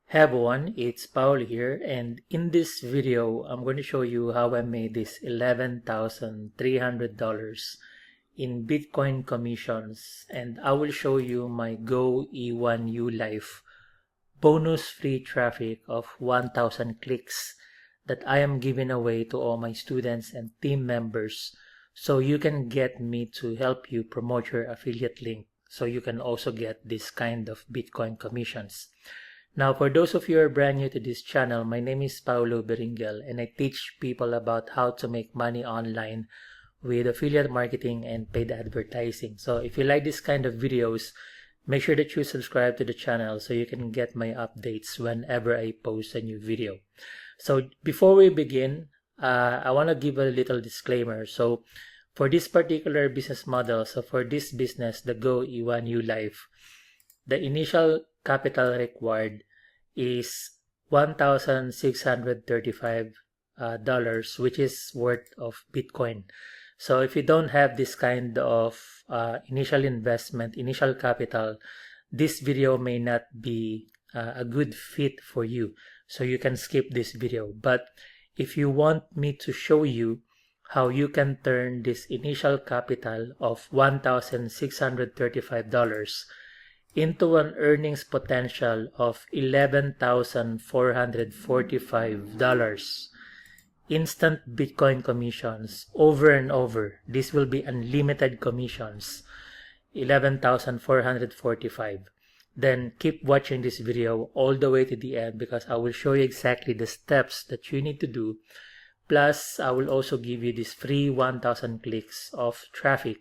Hey everyone, it's Paul here, and in this video I'm going to show you how I made this $11,300 in Bitcoin commissions, and I will show you my Go E1U Life bonus free traffic of 1,000 clicks that I am giving away to all my students and team members, so you can get me to help you promote your affiliate link so you can also get this kind of Bitcoin commissions. Now, for those of you who are brand new to this channel, my name is Paulo Beringel, and I teach people about how to make money online with affiliate marketing and paid advertising. So if you like this kind of videos, make sure that you subscribe to the channel so you can get my updates whenever I post a new video. So before we begin, I want to give a little disclaimer. So for this particular business model, so for this business, the Go E1U Life, the initial capital required is $1,635, which is worth of Bitcoin. So if you don't have this kind of initial investment, initial capital, this video may not be a good fit for you. So you can skip this video. But if you want me to show you how you can turn this initial capital of $1,635 into an earnings potential of $11,445, instant Bitcoin commissions over and over. This will be unlimited commissions, $11,445. Then keep watching this video all the way to the end, because I will show you exactly the steps that you need to do. Plus, I will also give you this free 1,000 clicks of traffic,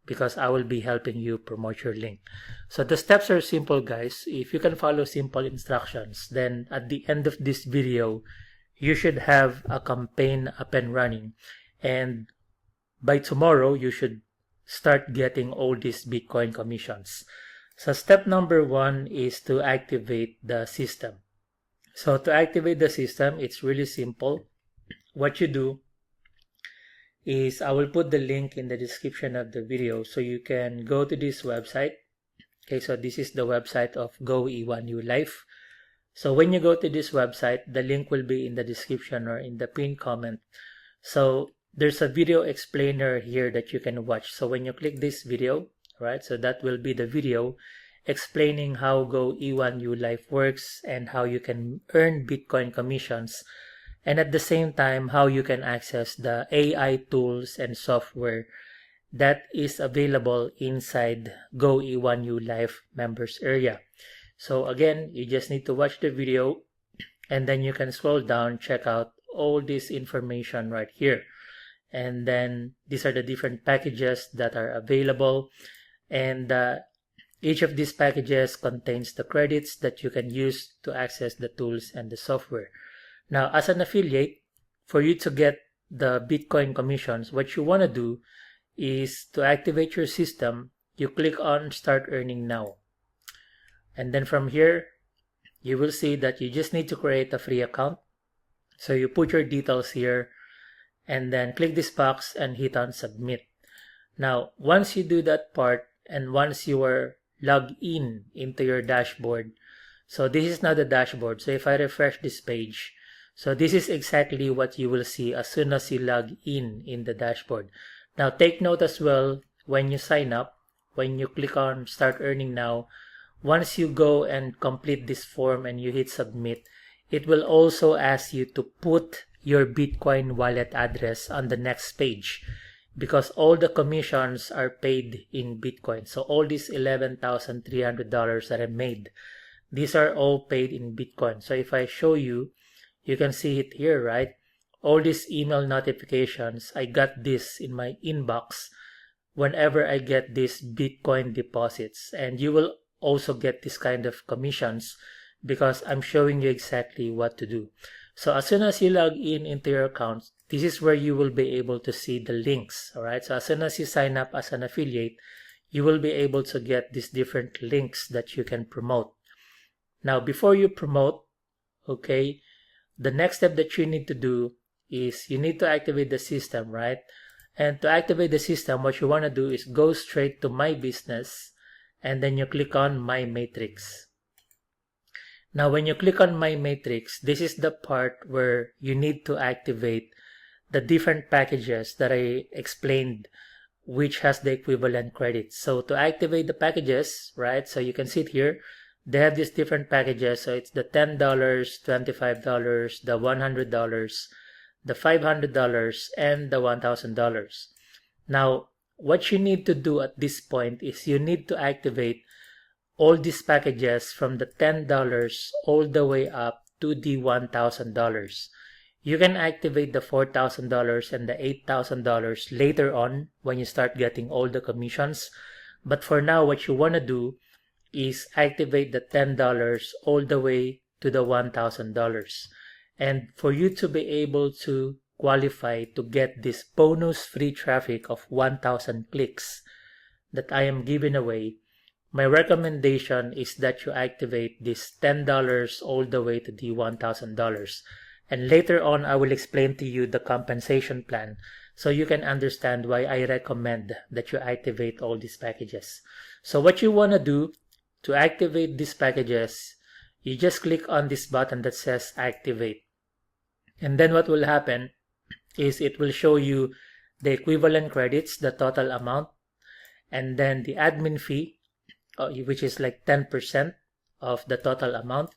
because I will be helping you promote your link. So the steps are simple, guys. If you can follow simple instructions, then at the end of this video, you should have a campaign up and running. And by tomorrow, you should start getting all these Bitcoin commissions. So step number 1 is to activate the system. So to activate the system, it's really simple. What you do is I will put the link in the description of the video so you can go to this website. Okay, so this is the website of Go E1U Life. So when you go to this website, the link will be in the description or in the pinned comment. So there's a video explainer here that you can watch. So when you click this video, right, so that will be the video explaining how Go E1U Life works and how you can earn Bitcoin commissions, and at the same time how you can access the AI tools and software that is available inside Go E1U Life members area. So again, you just need to watch the video and then you can scroll down, check out all this information right here. And then these are the different packages that are available, and each of these packages contains the credits that you can use to access the tools and the software. Now, as an affiliate, for you to get the Bitcoin commissions, what you want to do is to activate your system. You click on Start Earning Now. And then from here, you will see that you just need to create a free account. So you put your details here and then click this box and hit on Submit. Now, once you do that part and once you are logged in into your dashboard, so this is now the dashboard. So if I refresh this page, so this is exactly what you will see as soon as you log in the dashboard. Now take note as well, when you sign up, when you click on Start Earning Now, once you go and complete this form and you hit Submit, it will also ask you to put your Bitcoin wallet address on the next page, because all the commissions are paid in Bitcoin. So all these $11,300 that I made, these are all paid in Bitcoin. So if I show you, you can see it here, right? All these email notifications, I got this in my inbox whenever I get these Bitcoin deposits. And you will also get this kind of commissions because I'm showing you exactly what to do. So as soon as you log in into your account, this is where you will be able to see the links, all right? So as soon as you sign up as an affiliate, you will be able to get these different links that you can promote. Now, before you promote, okay, the next step that you need to do is you need to activate the system, right? And to activate the system, what you want to do is go straight to My Business and then you click on My Matrix. Now, when you click on My Matrix, this is the part where you need to activate the different packages that I explained, which has the equivalent credits. So to activate the packages, right, so you can see it here, they have these different packages. So it's the $10, $25, the $100, the $500, and the $1,000. Now, what you need to do at this point is you need to activate all these packages from the $10 all the way up to the $1,000. You can activate the $4,000 and the $8,000 later on when you start getting all the commissions. But for now, what you want to do is activate the $10 all the way to the $1,000. And for you to be able to qualify to get this bonus free traffic of 1,000 clicks that I am giving away, my recommendation is that you activate this $10 all the way to the $1,000. And later on, I will explain to you the compensation plan so you can understand why I recommend that you activate all these packages. So what you want to do to activate these packages, you just click on this button that says activate. And then what will happen is it will show you the equivalent credits, the total amount, and then the admin fee, which is like 10% of the total amount.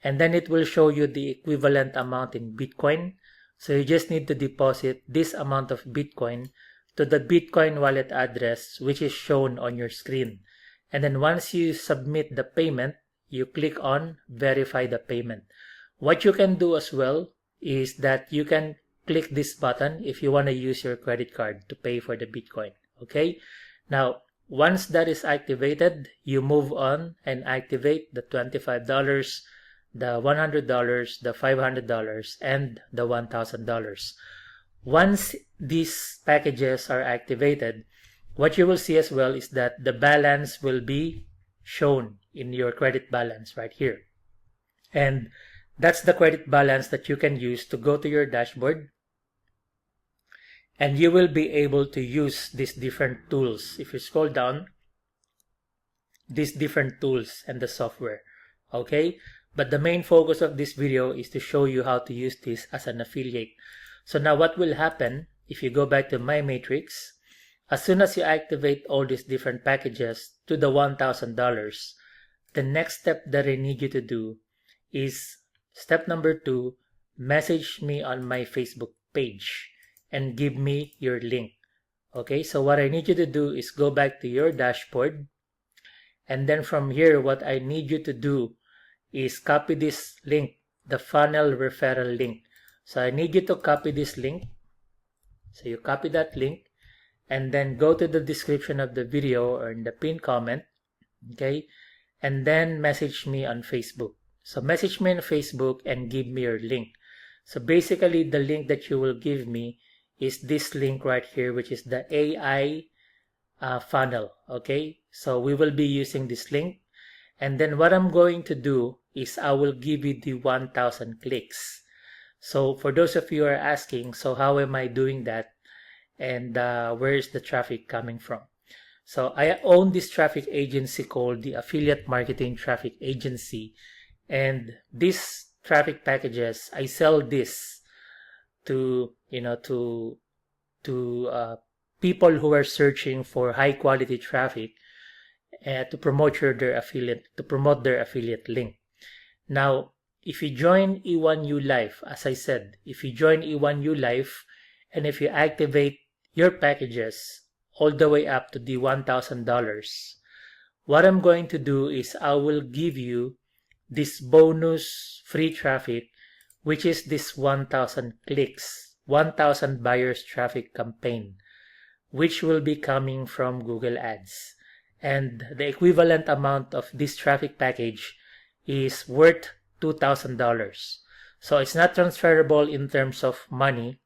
And then it will show you the equivalent amount in Bitcoin. So you just need to deposit this amount of Bitcoin to the Bitcoin wallet address, which is shown on your screen. And then once you submit the payment, you click on verify the payment. What you can do as well is that you can click this button if you want to use your credit card to pay for the Bitcoin. Okay. Now, once that is activated, you move on and activate the $25, the $100, the $500, and the $1,000. Once these packages are activated, what you will see as well is that the balance will be shown in your credit balance right here. And that's the credit balance that you can use to go to your dashboard. And you will be able to use these different tools. If you scroll down, these different tools and the software. Okay? But the main focus of this video is to show you how to use this as an affiliate. So now what will happen if you go back to My Matrix, as soon as you activate all these different packages to the $1,000, the next step that I need you to do is step number 2, message me on my Facebook page and give me your link. Okay, so what I need you to do is go back to your dashboard, and then from here what I need you to do is copy this link, the funnel referral link. So I need you to copy this link. So you copy that link and then go to the description of the video or in the pinned comment, okay, and then message me on Facebook. So message me on Facebook and give me your link. So basically the link that you will give me is this link right here, which is the AI funnel. Okay, so we will be using this link, and then what I'm going to do is I will give you the 1,000 clicks. So for those of you who are asking, so how am I doing that, and where is the traffic coming from? So I own this traffic agency called the Affiliate Marketing Traffic Agency, and these traffic packages, I sell this to people who are searching for high quality traffic to promote their affiliate link. Now, if you join E1U Life, as I said, if you join E1U Life and if you activate your packages all the way up to the $1,000, what I'm going to do is I will give you this bonus free traffic, which is this 1,000 clicks, 1,000 buyers traffic campaign, which will be coming from Google Ads. And the equivalent amount of this traffic package is worth $2,000. So it's not transferable in terms of money.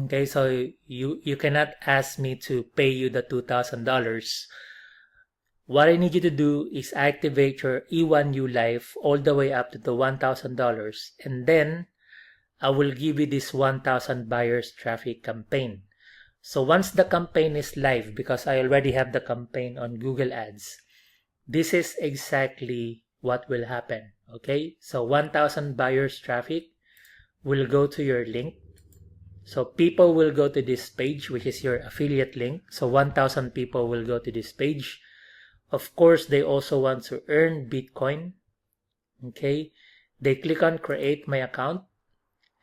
Okay, so you cannot ask me to pay you the $2,000. What I need you to do is activate your E1U Life all the way up to the $1,000, and then I will give you this 1,000 buyers traffic campaign. So once the campaign is live, because I already have the campaign on Google Ads, this is exactly what will happen. Okay, so 1,000 buyers traffic will go to your link. So people will go to this page, which is your affiliate link. So 1,000 people will go to this page. Of course, they also want to earn Bitcoin. Okay, they click on create my account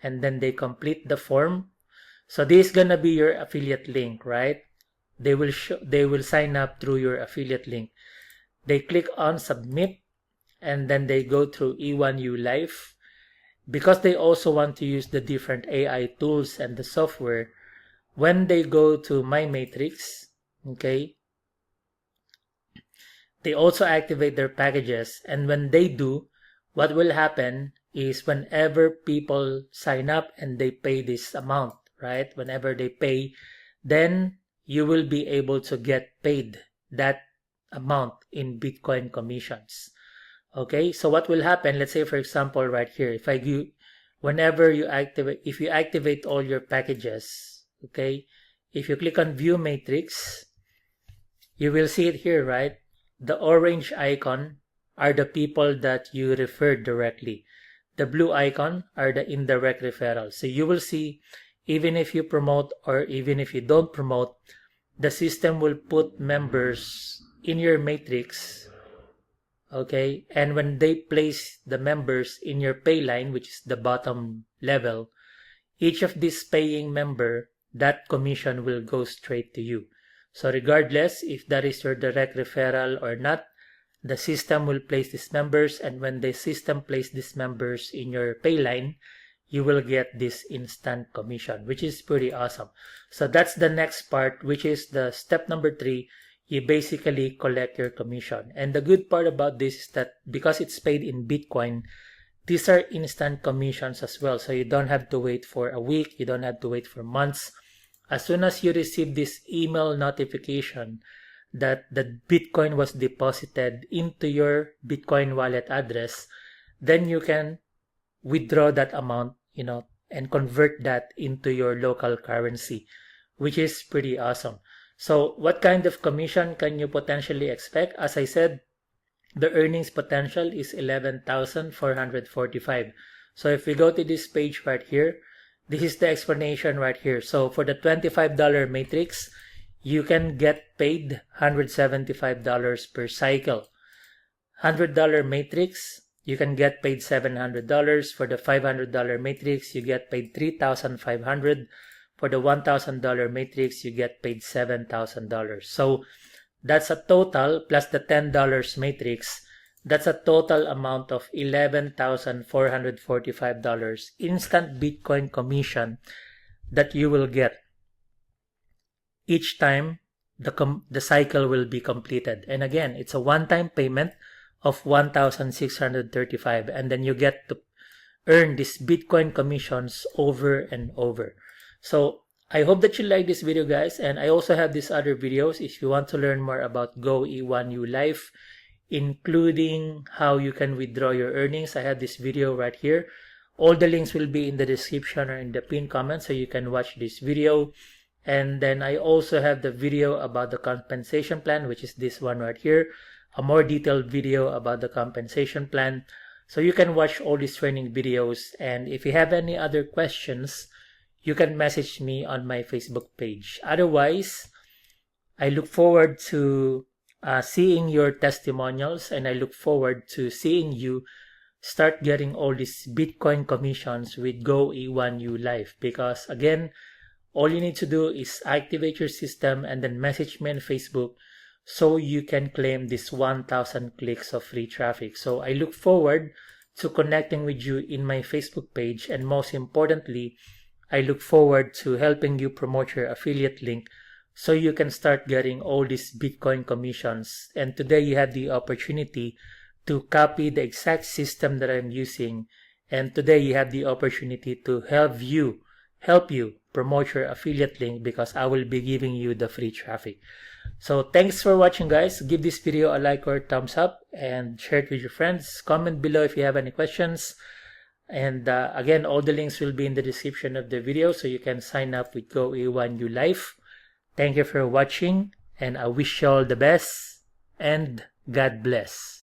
and then they complete the form. So this is gonna be your affiliate link, right? They will sign up through your affiliate link. They click on submit and then they go through E1U Life. Because they also want to use the different AI tools and the software, when they go to My Matrix, okay, they also activate their packages. And when they do, what will happen is whenever people sign up and they pay this amount, right? Whenever they pay, then you will be able to get paid that amount in Bitcoin commissions. Okay, so what will happen, let's say for example right here, if you activate all your packages, okay, if you click on view matrix, you will see it here, right? The orange icon are the people that you referred directly. The blue icon are the indirect referrals. So you will see, even if you promote or even if you don't promote, the system will put members in your matrix. Okay, and when they place the members in your pay line, which is the bottom level, each of these paying member, that commission will go straight to you. So regardless if that is your direct referral or not, the system will place these members, and when the system place these members in your pay line, you will get this instant commission, which is pretty awesome. So that's the next part, which is the step number 3. You basically collect your commission. And the good part about this is that because it's paid in Bitcoin, these are instant commissions as well. So you don't have to wait for a week. You don't have to wait for months. As soon as you receive this email notification that the Bitcoin was deposited into your Bitcoin wallet address, then you can withdraw that amount, and convert that into your local currency, which is pretty awesome. So what kind of commission can you potentially expect? As I said, the earnings potential is 11,445. So if we go to this page right here, this is the explanation right here. So for the $25 matrix, you can get paid $175 per cycle. $100 matrix, you can get paid $700. For the $500 matrix, you get paid $3,500. For the $1,000 matrix, you get paid $7,000. So that's a total, plus the $10 matrix, that's a total amount of $11,445 instant Bitcoin commission that you will get each time the cycle will be completed. And again, it's a one-time payment of $1,635, and then you get to earn these Bitcoin commissions over and over. So I hope that you like this video, guys, and I also have these other videos if you want to learn more about Go E1U Life, including how you can withdraw your earnings. I have this video right here. All the links will be in the description or in the pinned comment, so you can watch this video. And then I also have the video about the compensation plan, which is this one right here, a more detailed video about the compensation plan. So you can watch all these training videos, and if you have any other questions, you can message me on my Facebook page. Otherwise, I look forward to seeing your testimonials, and I look forward to seeing you start getting all these Bitcoin commissions with Go E1U Life. Because again, all you need to do is activate your system and then message me on Facebook so you can claim this 1,000 clicks of free traffic. So I look forward to connecting with you in my Facebook page, and most importantly, I look forward to helping you promote your affiliate link so you can start getting all these Bitcoin commissions. And today you have the opportunity to copy the exact system that I'm using, and today you have the opportunity to help you promote your affiliate link, because I will be giving you the free traffic. So thanks for watching, guys. Give this video a like or a thumbs up and share it with your friends. Comment below if you have any questions. And again, all the links will be in the description of the video, so you can sign up with Go E1U Life. Thank you for watching, and I wish you all the best, and God bless.